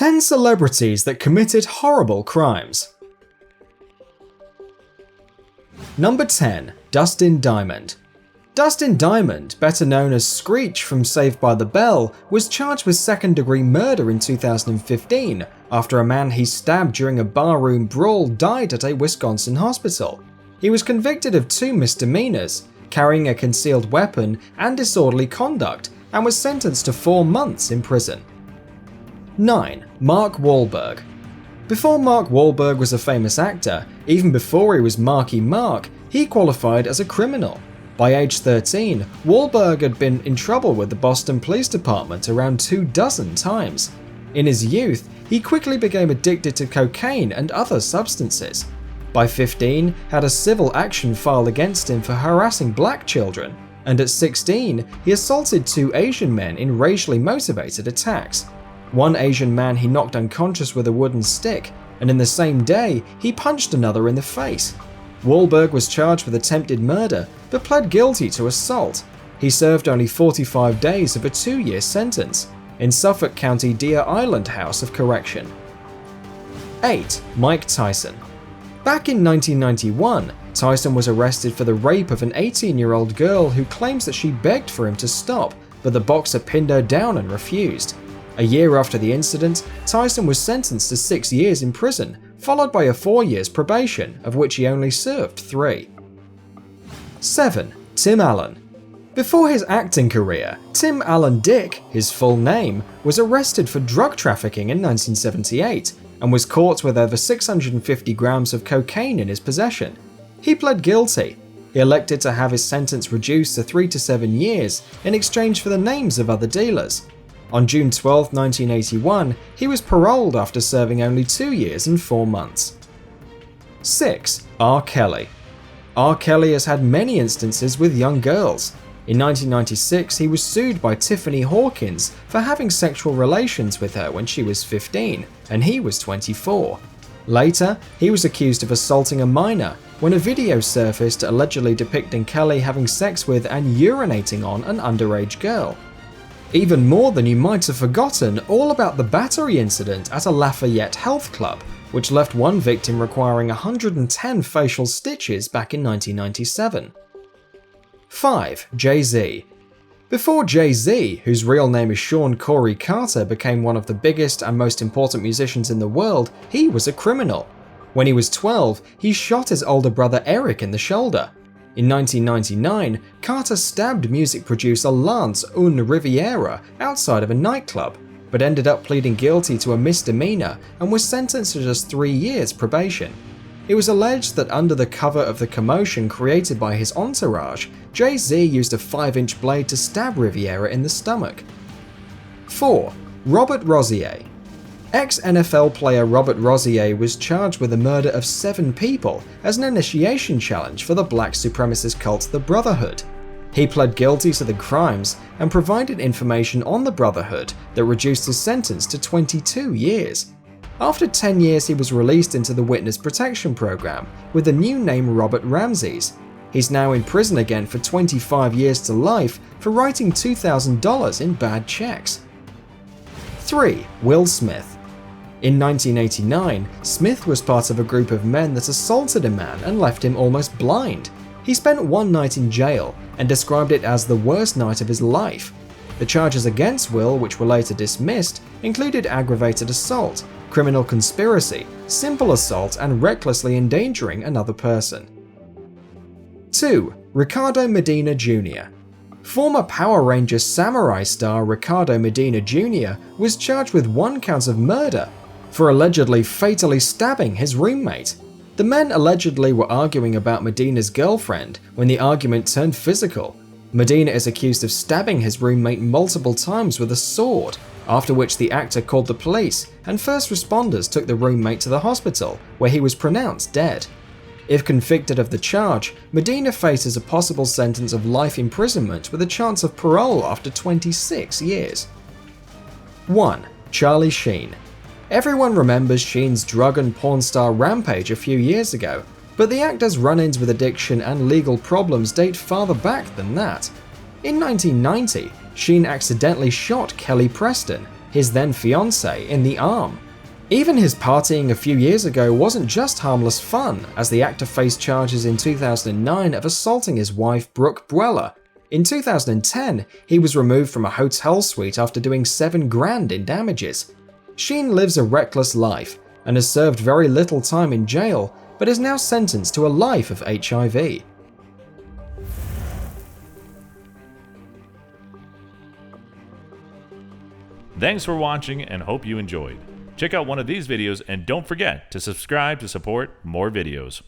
10 celebrities that committed horrible crimes. Number 10. Dustin Diamond. Dustin Diamond, better known as Screech from Saved by the Bell, was charged with second-degree murder in 2015 after a man he stabbed during a barroom brawl died at a Wisconsin hospital. He was convicted of 2 misdemeanors, carrying a concealed weapon and disorderly conduct, and was sentenced to 4 months in prison. 9. Mark Wahlberg. Before Mark Wahlberg was a famous actor, even before he was Marky Mark, he qualified as a criminal. By age 13, Wahlberg had been in trouble with the Boston Police Department around 24 times. In his youth, he quickly became addicted to cocaine and other substances. By 15, had a civil action filed against him for harassing black children, and at 16, he assaulted 2 Asian men in racially motivated attacks. One Asian man he knocked unconscious with a wooden stick, and in the same day, he punched another in the face. Wahlberg was charged with attempted murder, but pled guilty to assault. He served only 45 days of a 2-year sentence in Suffolk County Deer Island House of Correction. 8. Mike Tyson. Back in 1991, Tyson was arrested for the rape of an 18-year-old girl who claims that she begged for him to stop, but the boxer pinned her down and refused. A year after the incident, Tyson was sentenced to 6 years in prison, followed by a 4 years probation, of which he only served 3. 7. Tim Allen. Before his acting career, Tim Allen Dick, his full name, was arrested for drug trafficking in 1978 and was caught with over 650 grams of cocaine in his possession. He pled guilty. He elected to have his sentence reduced to 3 to 7 years in exchange for the names of other dealers. On June 12, 1981, he was paroled after serving only 2 years and 4 months. 6. R. Kelly. R. Kelly has had many instances with young girls. In 1996, he was sued by Tiffany Hawkins for having sexual relations with her when she was 15 and he was 24. Later, he was accused of assaulting a minor when a video surfaced allegedly depicting Kelly having sex with and urinating on an underage girl. Even more than you might have forgotten all about the battery incident at a Lafayette health club, which left one victim requiring 110 facial stitches back in 1997. 5. Jay-Z. Before Jay-Z, whose real name is Sean Corey Carter, became one of the biggest and most important musicians in the world, he was a criminal. When he was 12, he shot his older brother Eric in the shoulder. In 1999, Carter stabbed music producer Lance Riviera outside of a nightclub, but ended up pleading guilty to a misdemeanor and was sentenced to just 3 years probation. It was alleged that under the cover of the commotion created by his entourage, Jay-Z used a 5-inch blade to stab Riviera in the stomach. 4. Robert Rozier. Ex-NFL player Robert Rozier was charged with the murder of 7 people as an initiation challenge for the black supremacist cult the Brotherhood. He pled guilty to the crimes and provided information on the Brotherhood that reduced his sentence to 22 years. After 10 years, he was released into the Witness Protection Program with the new name Robert Ramses. He's now in prison again for 25 years to life for writing $2,000 in bad checks. 3. Will Smith. In 1989, Smith was part of a group of men that assaulted a man and left him almost blind. He spent 1 night in jail and described it as the worst night of his life. The charges against Will, which were later dismissed, included aggravated assault, criminal conspiracy, simple assault, and recklessly endangering another person. 2. Ricardo Medina Jr. Former Power Rangers Samurai star Ricardo Medina Jr. was charged with 1 count of murder for allegedly fatally stabbing his roommate. The men allegedly were arguing about Medina's girlfriend when the argument turned physical. Medina is accused of stabbing his roommate multiple times with a sword, after which the actor called the police and first responders took the roommate to the hospital, where he was pronounced dead. If convicted of the charge, Medina faces a possible sentence of life imprisonment with a chance of parole after 26 years. 1. Charlie Sheen. Everyone remembers Sheen's drug and porn star rampage a few years ago, but the actor's run-ins with addiction and legal problems date farther back than that. In 1990, Sheen accidentally shot Kelly Preston, his then fiancée, in the arm. Even his partying a few years ago wasn't just harmless fun, as the actor faced charges in 2009 of assaulting his wife Brooke Bueller. In 2010, he was removed from a hotel suite after doing $7 grand in damages. Sheen lives a reckless life and has served very little time in jail, but is now sentenced to a life of HIV. Thanks for watching and hope you enjoyed. Check out one of these videos and don't forget to subscribe to support more videos.